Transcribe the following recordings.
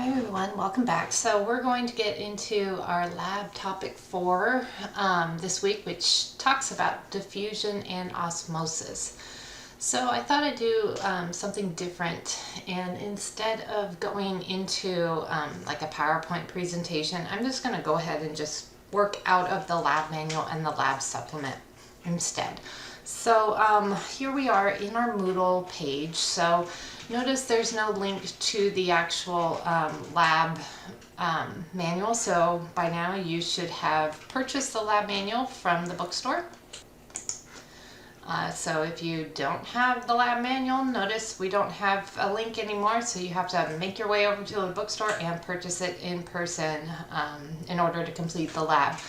Hi everyone, welcome back. So we're going to get into our lab topic 4 this week, which talks about diffusion and osmosis. So I thought I'd do something different, and instead of going into like a PowerPoint presentation, I'm just going to go ahead and just work out of the lab manual and the lab supplement instead. So here we are in our Moodle page. So notice there's no link to the actual lab manual. So by now you should have purchased the lab manual from the bookstore. So if you don't have the lab manual, notice we don't have a link anymore. So you have to make your way over to the bookstore and purchase it in person in order to complete the lab.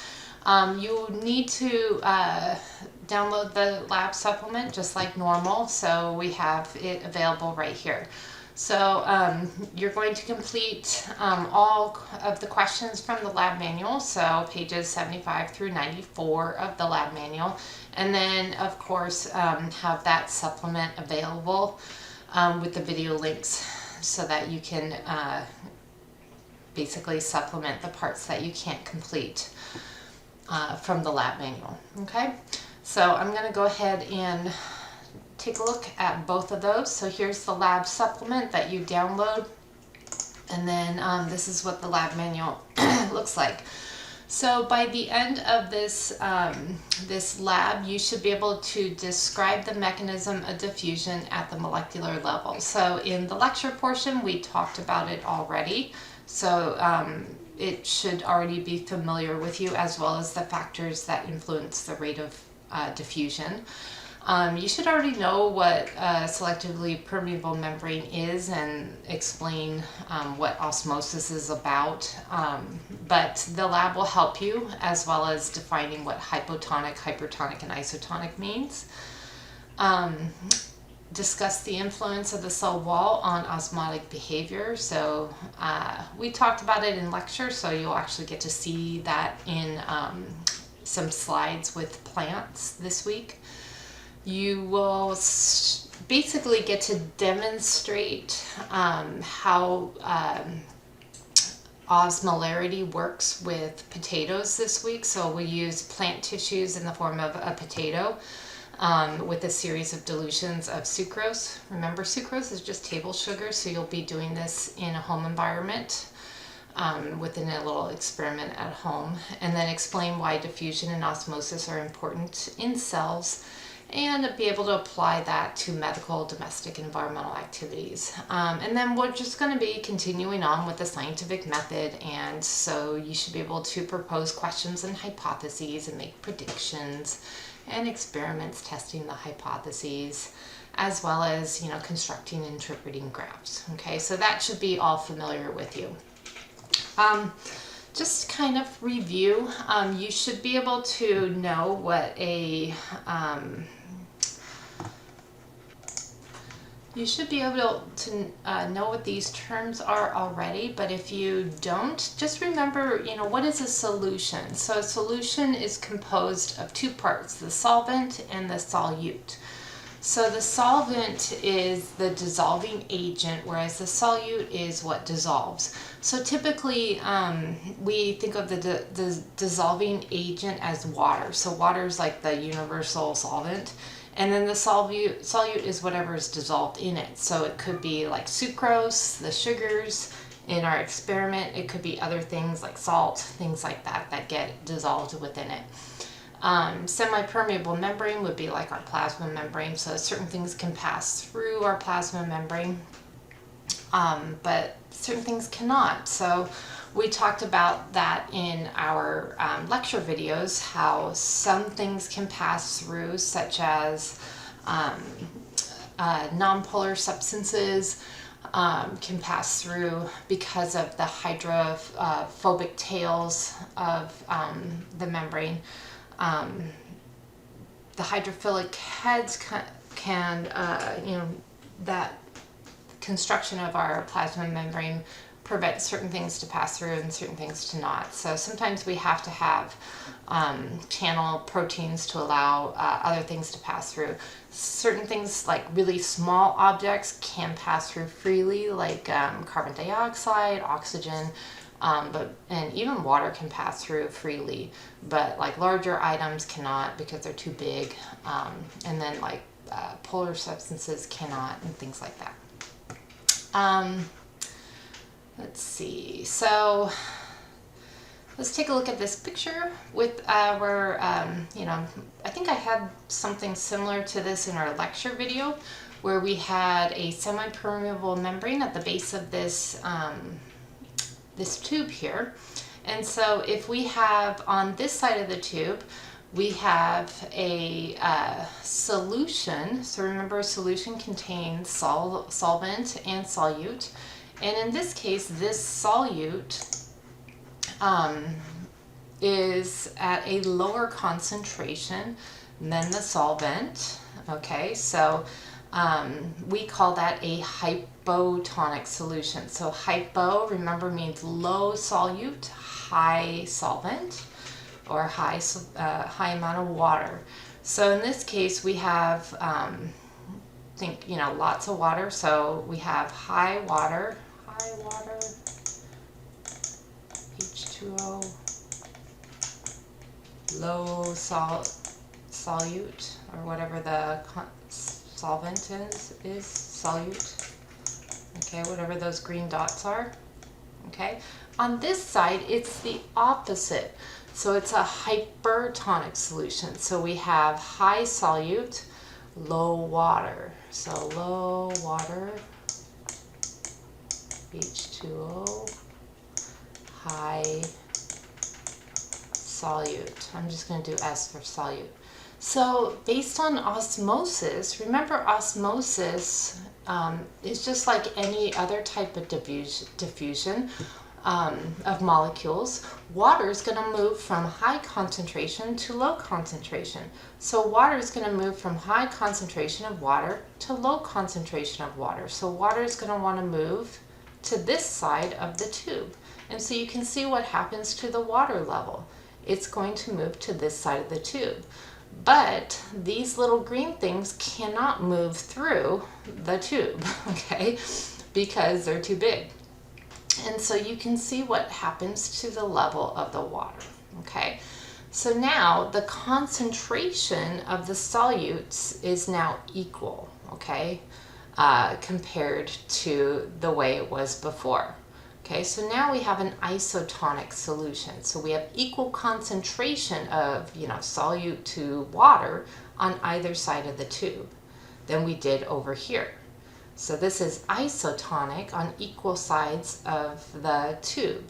You need to download the lab supplement just like normal, so we have it available right here. So you're going to complete all of the questions from the lab manual, so pages 75 through 94 of the lab manual, and then of course have that supplement available with the video links so that you can basically supplement the parts that you can't complete from the lab manual. Okay, so I'm going to go ahead and take a look at both of those. So here's the lab supplement that you download, and then this is what the lab manual looks like. So by the end of this this lab, you should be able to describe the mechanism of diffusion at the molecular level. So in the lecture portion, we talked about it already. So it should already be familiar with you, as well as the factors that influence the rate of diffusion. You should already know what selectively permeable membrane is and explain what osmosis is about, but the lab will help you, as well as defining what hypotonic, hypertonic, and isotonic means. Discuss the influence of the cell wall on osmotic behavior. So we talked about it in lecture, so you'll actually get to see that in some slides with plants this week. You will basically get to demonstrate how osmolarity works with potatoes this week. So we use plant tissues in the form of a potato with a series of dilutions of sucrose. Remember, sucrose is just table sugar, so you'll be doing this in a home environment within a little experiment at home, and then explain why diffusion and osmosis are important in cells, and be able to apply that to medical, domestic, and environmental activities. And then we're just going to be continuing on with the scientific method, and so you should be able to propose questions and hypotheses and make predictions and experiments testing the hypotheses, as well as, constructing and interpreting graphs. Okay, so that should be all familiar with you. Just kind of review, you should be able to know what a you should be able to know what these terms are already, but if you don't, just remember, what is a solution? So a solution is composed of two parts, the solvent and the solute. So the solvent is the dissolving agent, whereas the solute is what dissolves. So typically we think of the dissolving agent as water. So water is like the universal solvent. And then the solute is whatever is dissolved in it. So it could be like sucrose, the sugars in our experiment. It could be other things like salt, things like that that get dissolved within it. Semi-permeable membrane would be like our plasma membrane. So certain things can pass through our plasma membrane, but certain things cannot. So we talked about that in our lecture videos, how some things can pass through, such as nonpolar substances can pass through because of the hydrophobic tails of the membrane. The hydrophilic heads can that construction of our plasma membrane prevent certain things to pass through and certain things to not. So sometimes we have to have channel proteins to allow other things to pass through. Certain things like really small objects can pass through freely, like carbon dioxide, oxygen, and even water can pass through freely, but like larger items cannot because they're too big, and then like polar substances cannot, and things like that. Let's see, so let's take a look at this picture with where, you know, I think I had something similar to this in our lecture video where we had a semi-permeable membrane at the base of this this tube here. And so if we have on this side of the tube, we have a solution. So remember, a solution contains solvent and solute. And in this case, this solute is at a lower concentration than the solvent. Okay, so we call that a hypotonic solution. So hypo, remember, means low solute, high solvent, or high amount of water. So in this case, we have, think, you know, lots of water. So we have high water, H2O, low solute, or whatever the solvent is solute. Okay, whatever those green dots are. Okay, on this side, it's the opposite. So it's a hypertonic solution. So we have high solute, low water. So low water, H2O, high solute. I'm just going to do S for solute. So based on osmosis, remember osmosis is just like any other type of diffusion of molecules. Water is going to move from high concentration to low concentration. So water is going to move from high concentration of water to low concentration of water. So water is going to want to move to this side of the tube. And so you can see what happens to the water level. It's going to move to this side of the tube. But these little green things cannot move through the tube, okay, because they're too big. And so you can see what happens to the level of the water, okay. So now the concentration of the solutes is now equal, okay, compared to the way it was before. Okay, so now we have an isotonic solution. So we have equal concentration of, you know, solute to water on either side of the tube than we did over here. So this is isotonic on equal sides of the tube.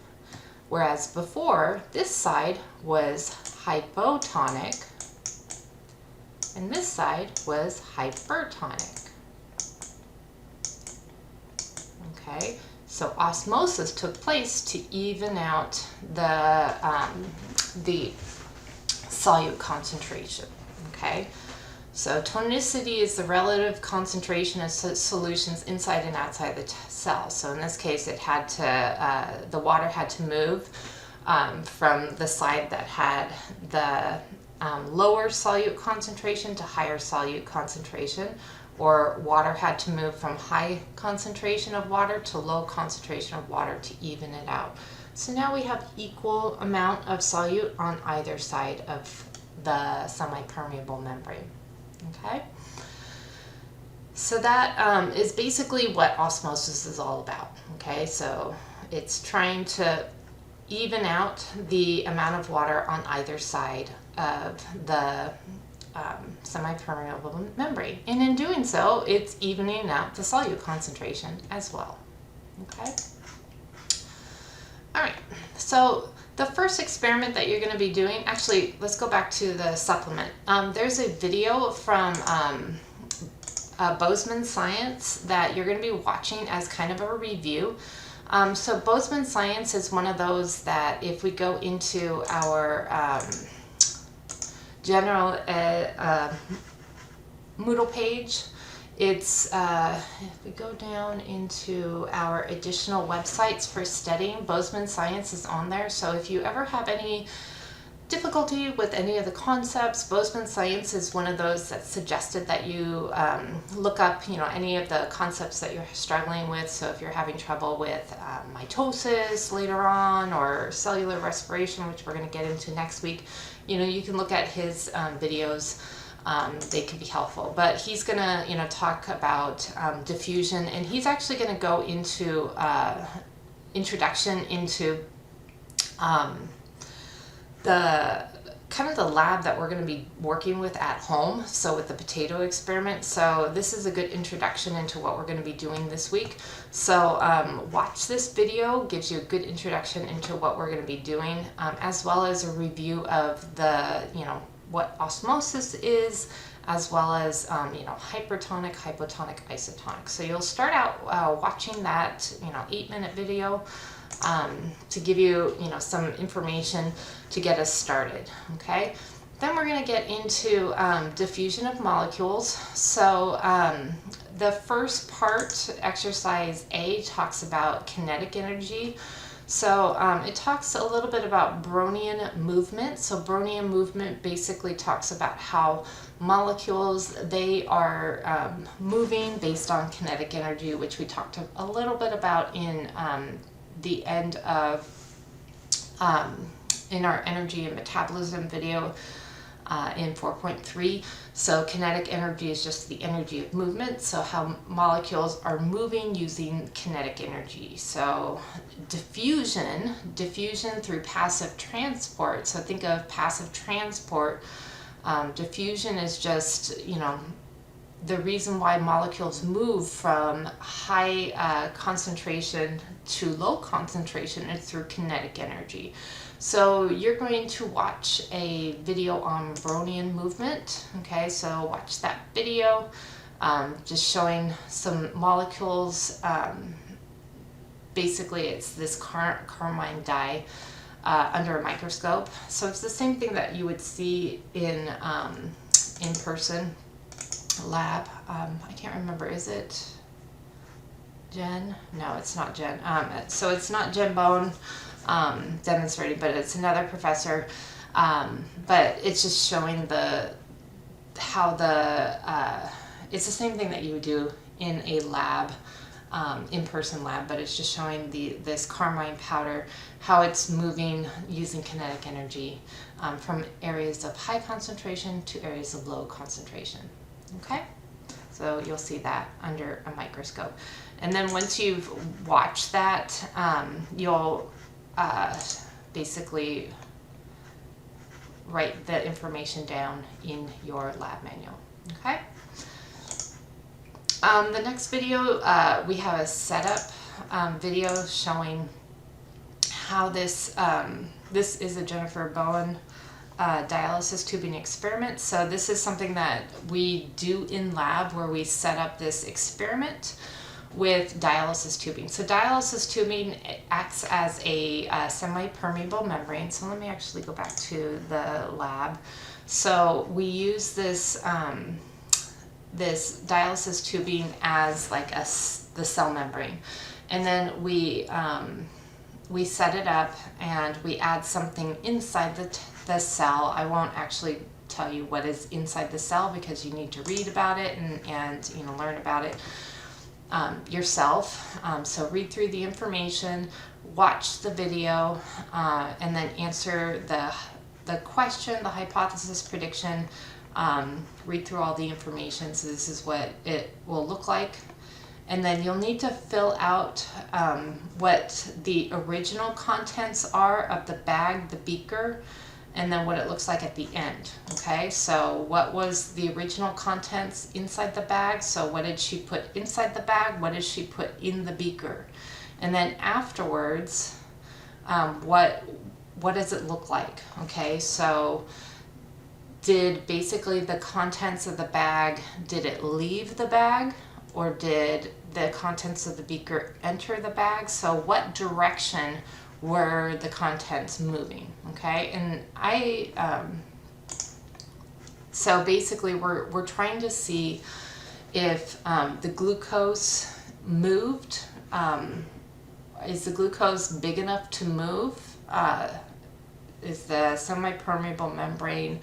Whereas before, this side was hypotonic and this side was hypertonic. Okay. So osmosis took place to even out the solute concentration, okay? So tonicity is the relative concentration of solutions inside and outside the cell. So in this case, it had to, the water had to move from the side that had the lower solute concentration to higher solute concentration, or water had to move from high concentration of water to low concentration of water to even it out. So now we have equal amount of solute on either side of the semi-permeable membrane, okay? So that is basically what osmosis is all about, okay? So it's trying to even out the amount of water on either side of the semi-permeable membrane, and in doing so, it's evening out the solute concentration as well. Okay. All right. So the first experiment that you're going to be doing, actually, let's go back to the supplement. There's a video from Bozeman Science that you're going to be watching as kind of a review. So Bozeman Science is one of those that if we go into our general Moodle page, It's, if we go down into our additional websites for studying, Bozeman Science is on there. So if you ever have any difficulty with any of the concepts, Bozeman Science is one of those that's suggested that you look up, any of the concepts that you're struggling with. So if you're having trouble with mitosis later on, or cellular respiration, which we're going to get into next week, you can look at his videos. They can be helpful, but he's going to, talk about diffusion, and he's actually going to go into introduction into the kind of the lab that we're going to be working with at home, so with the potato experiment. So this is a good introduction into what we're going to be doing this week. So watch this video, gives you a good introduction into what we're going to be doing, as well as a review of the, what osmosis is, as well as, hypertonic, hypotonic, isotonic. So you'll start out watching that, 8-minute video to give you, some information to get us started, okay? Then we're going to get into diffusion of molecules. So the first part, exercise A, talks about kinetic energy. So it talks a little bit about Brownian movement. So Brownian movement basically talks about how molecules, they are moving based on kinetic energy, which we talked a little bit about in the end of in our energy and metabolism video in 4.3. So kinetic energy is just the energy of movement, so how molecules are moving using kinetic energy. So diffusion through passive transport. So think of passive transport. Diffusion is just, the reason why molecules move from high concentration to low concentration is through kinetic energy. So you're going to watch a video on Brownian movement, okay? So watch that video, just showing some molecules. Basically, it's this carmine dye under a microscope. So it's the same thing that you would see in person lab. I can't remember, is it Jen? No, it's not Jen. So it's not Jen Bone demonstrating, but it's another professor. But it's just showing how it's the same thing that you would do in a lab, in-person lab, but it's just showing this carmine powder, how it's moving using kinetic energy from areas of high concentration to areas of low concentration. Okay, so you'll see that under a microscope. And then once you've watched that, you'll basically write the information down in your lab manual. Okay. The next video, we have a setup video showing how this is a Jennifer Bowen dialysis tubing experiment. So this is something that we do in lab, where we set up this experiment with dialysis tubing. So dialysis tubing acts as a semi-permeable membrane. So let me actually go back to the lab. So we use this this dialysis tubing as like the cell membrane, and then we set it up and we add something inside the cell. I won't actually tell you what is inside the cell, because you need to read about it and learn about it yourself. So read through the information, watch the video, and then answer the question, the hypothesis, prediction. Read through all the information. So this is what it will look like. And then you'll need to fill out what the original contents are of the bag, the beaker, and then what it looks like at the end. Okay, so what was the original contents inside the bag? So what did she put inside the bag? What did she put in the beaker? And then afterwards, what does it look like? Okay, so did basically the contents of the bag, did it leave the bag, or did the contents of the beaker enter the bag? So what direction were the contents moving? Okay, and so basically we're trying to see if the glucose moved, is the glucose big enough to move? Is the semi-permeable membrane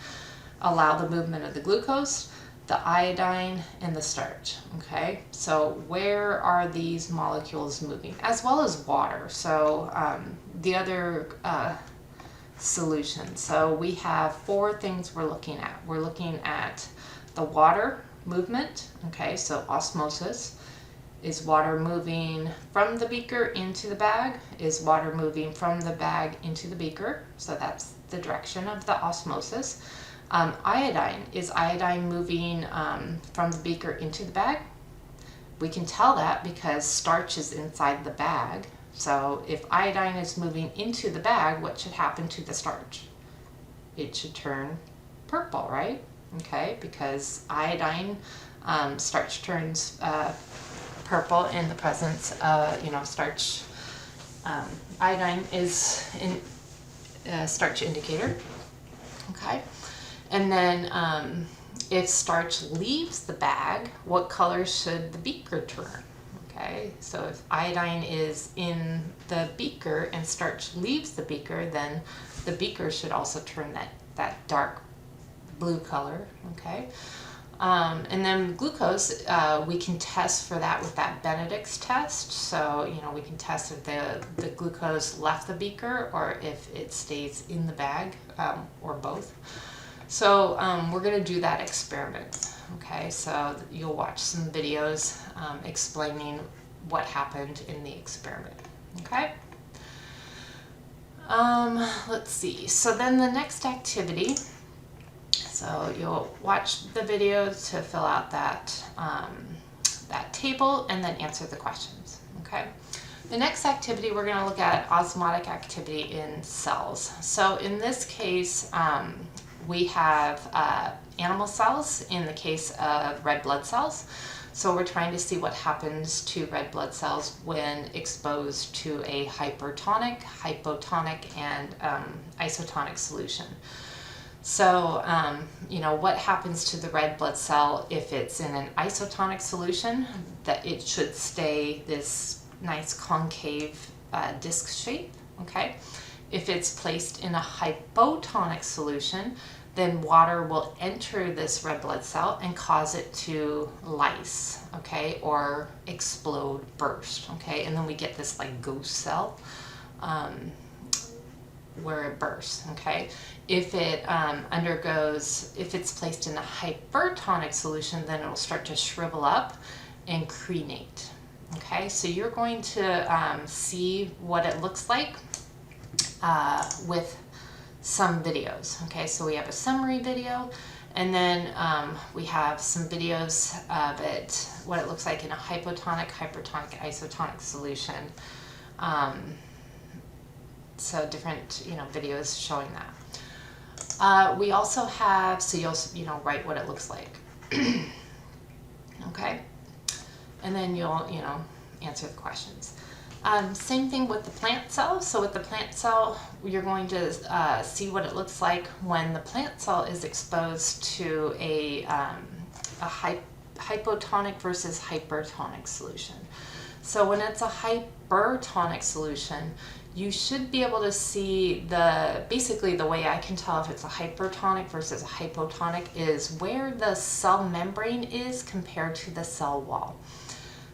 allow the movement of the glucose, the iodine, and the starch? Okay, so where are these molecules moving? As well as water. So the other solutions. So we have 4 things we're looking at. We're looking at the water movement. Okay, so osmosis. Is water moving from the beaker into the bag? Is water moving from the bag into the beaker? So that's the direction of the osmosis. Iodine. Is iodine moving from the beaker into the bag? We can tell that because starch is inside the bag. So if iodine is moving into the bag, what should happen to the starch? It should turn purple, right? Okay, because iodine, starch turns purple in the presence of, starch. Iodine is a starch indicator. Okay, and then if starch leaves the bag, what color should the beaker turn? Okay, so if iodine is in the beaker and starch leaves the beaker, then the beaker should also turn that dark blue color. Okay. And then glucose, we can test for that with that Benedict's test. So, we can test if the glucose left the beaker or if it stays in the bag, or both. So we're going to do that experiment. Okay, so you'll watch some videos explaining what happened in the experiment. Okay. Let's see. So then the next activity. So you'll watch the video to fill out that table and then answer the questions, okay? The next activity, we're going to look at osmotic activity in cells. So in this case, we have animal cells in the case of red blood cells. So we're trying to see what happens to red blood cells when exposed to a hypertonic, hypotonic, and isotonic solution. So, what happens to the red blood cell if it's in an isotonic solution? That it should stay this nice concave disc shape, okay? If it's placed in a hypotonic solution, then water will enter this red blood cell and cause it to lyse, okay, or explode, burst, okay? And then we get this like ghost cell where it bursts, okay? If it if it's placed in a hypertonic solution, then it'll start to shrivel up and crenate, okay? So you're going to see what it looks like with some videos, okay? So we have a summary video, and then we have some videos of what it looks like in a hypotonic, hypertonic, isotonic solution. So different, videos showing that. We also have, so you'll, write what it looks like. Okay? And then you'll, answer the questions. Same thing with the plant cell. So with the plant cell, you're going to see what it looks like when the plant cell is exposed to a hypotonic versus hypertonic solution. So when it's a hypertonic solution, you should be able to see basically the way I can tell if it's a hypertonic versus a hypotonic is where the cell membrane is compared to the cell wall.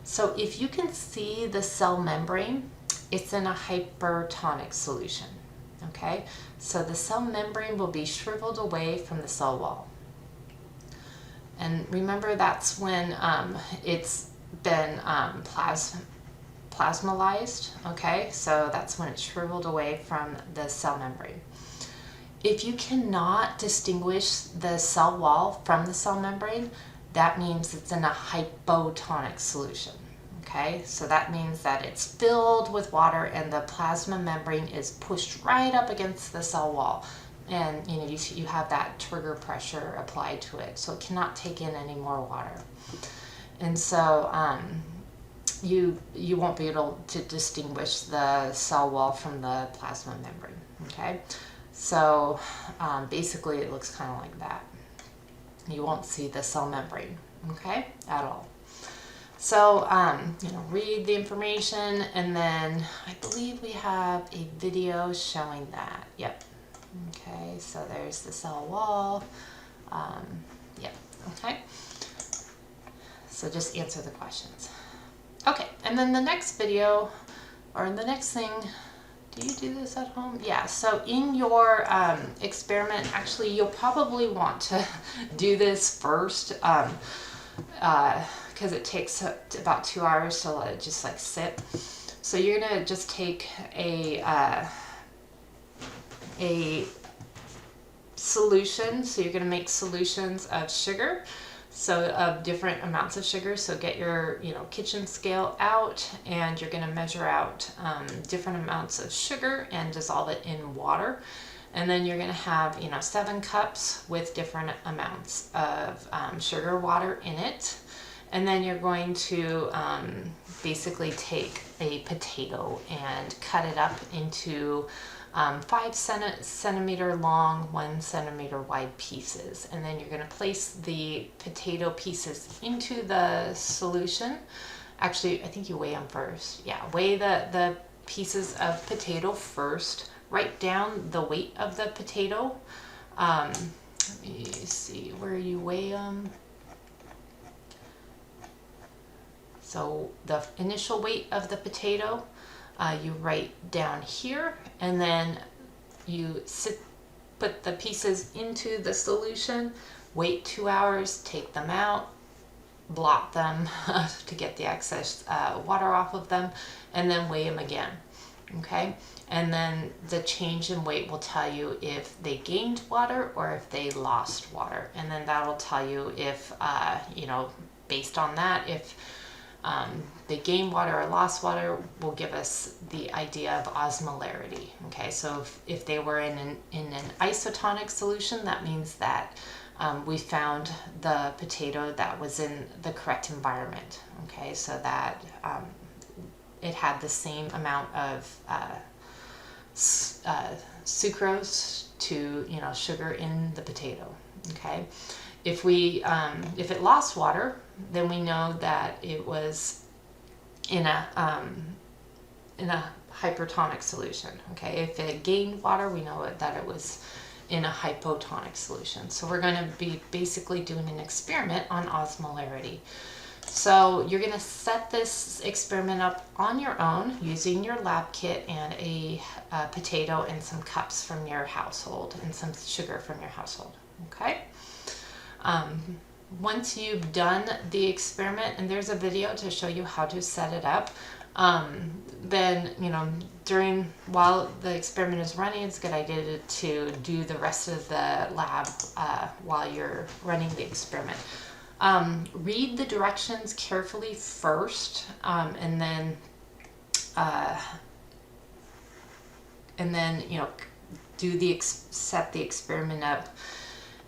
So if you can see the cell membrane, it's in a hypertonic solution, okay? So the cell membrane will be shriveled away from the cell wall. And remember, that's when it's been plasmolized, okay? So that's when it's shriveled away from the cell membrane. If you cannot distinguish the cell wall from the cell membrane, that means it's in a hypotonic solution, okay? So that means that it's filled with water and the plasma membrane is pushed right up against the cell wall. And you have that trigger pressure applied to it, so it cannot take in any more water. And so you won't be able to distinguish the cell wall from the plasma membrane, okay? So basically it looks kind of like that. You won't see the cell membrane, okay, at all. So, you know, read the information, and then I believe we have a video showing that. Yep. Okay, so there's the cell wall. Yep, okay. So just answer the questions. Okay, and then the next video, or the next thing, do you do this at home? Yeah, so in your experiment, actually, you'll probably want to do this first, because it takes about 2 hours to let it just like sit. So you're gonna just take a solution. So you're gonna make solutions of sugar, so of different amounts of sugar. So get your, you know, kitchen scale out, and you're gonna measure out different amounts of sugar and dissolve it in water. And then you're gonna have, you know, 7 cups with different amounts of sugar water in it. And then you're going to basically take a potato and cut it up into 5 centimeter long, 1 centimeter wide pieces. And then you're going to place the potato pieces into the solution. Actually, I think you weigh them first. Yeah, weigh the pieces of potato first. Write down the weight of the potato. Let me see where you weigh them. So the initial weight of the potato, you write down here, and then you put the pieces into the solution, wait 2 hours, take them out, blot them to get the excess water off of them, and then weigh them again. Okay, and then the change in weight will tell you if they gained water or if they lost water, and then that will tell you if, you know, based on that, if they gain water or lost water, will give us the idea of osmolarity. Okay, so if they were in an isotonic solution, that means that we found the potato that was in the correct environment. Okay, so that it had the same amount of sucrose to, you know, sugar in the potato. Okay, if it lost water, then we know that it was in a hypertonic solution. Okay, if it gained water, we know that it was in a hypotonic solution. So we're going to be basically doing an experiment on osmolarity. So you're going to set this experiment up on your own using your lab kit and a potato and some cups from your household and some sugar from your household. Okay. Once you've done the experiment, and there's a video to show you how to set it up, then, you know, while the experiment is running, it's a good idea to do the rest of the lab while you're running the experiment. Read the directions carefully first, and then you know, set the experiment up.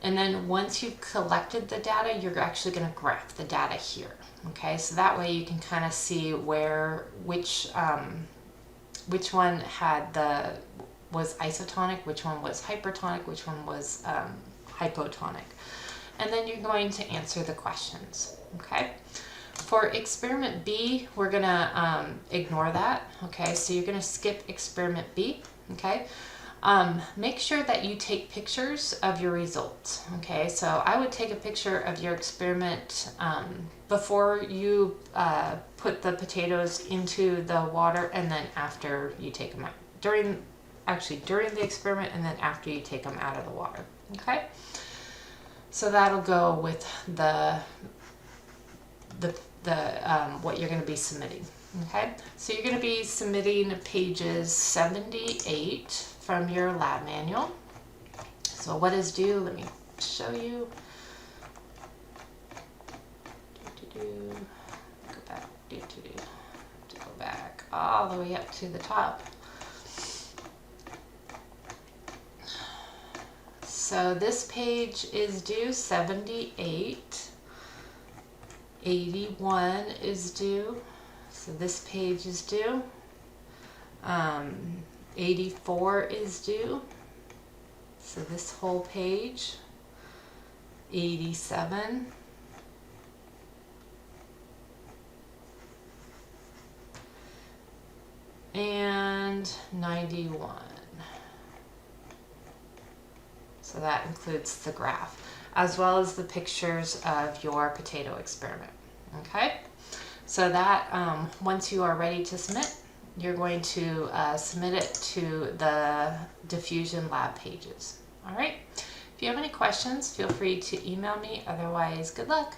And then once you've collected the data, you're actually going to graph the data here. Okay, so that way you can kind of see which one was isotonic, which one was hypertonic, which one was hypotonic. And then you're going to answer the questions. Okay. For experiment B, we're going to ignore that. Okay, so you're going to skip experiment B. Okay. Make sure that you take pictures of your results. Okay, so I would take a picture of your experiment before you put the potatoes into the water, and then after you take them out. During the experiment, and then after you take them out of the water. Okay, so that'll go with what you're going to be submitting. Okay, so you're going to be submitting pages 78 from your lab manual. So what is due? Let me show you. Go back. To go back all the way up to the top. So this page is due 78. 81 is due. So this page is due. 84 is due. So this whole page. 87. 91. So that includes the graph, as well as the pictures of your potato experiment. Okay, so that once you are ready to submit, you're going to submit it to the Diffusion lab pages. All right, if you have any questions, feel free to email me. Otherwise, good luck.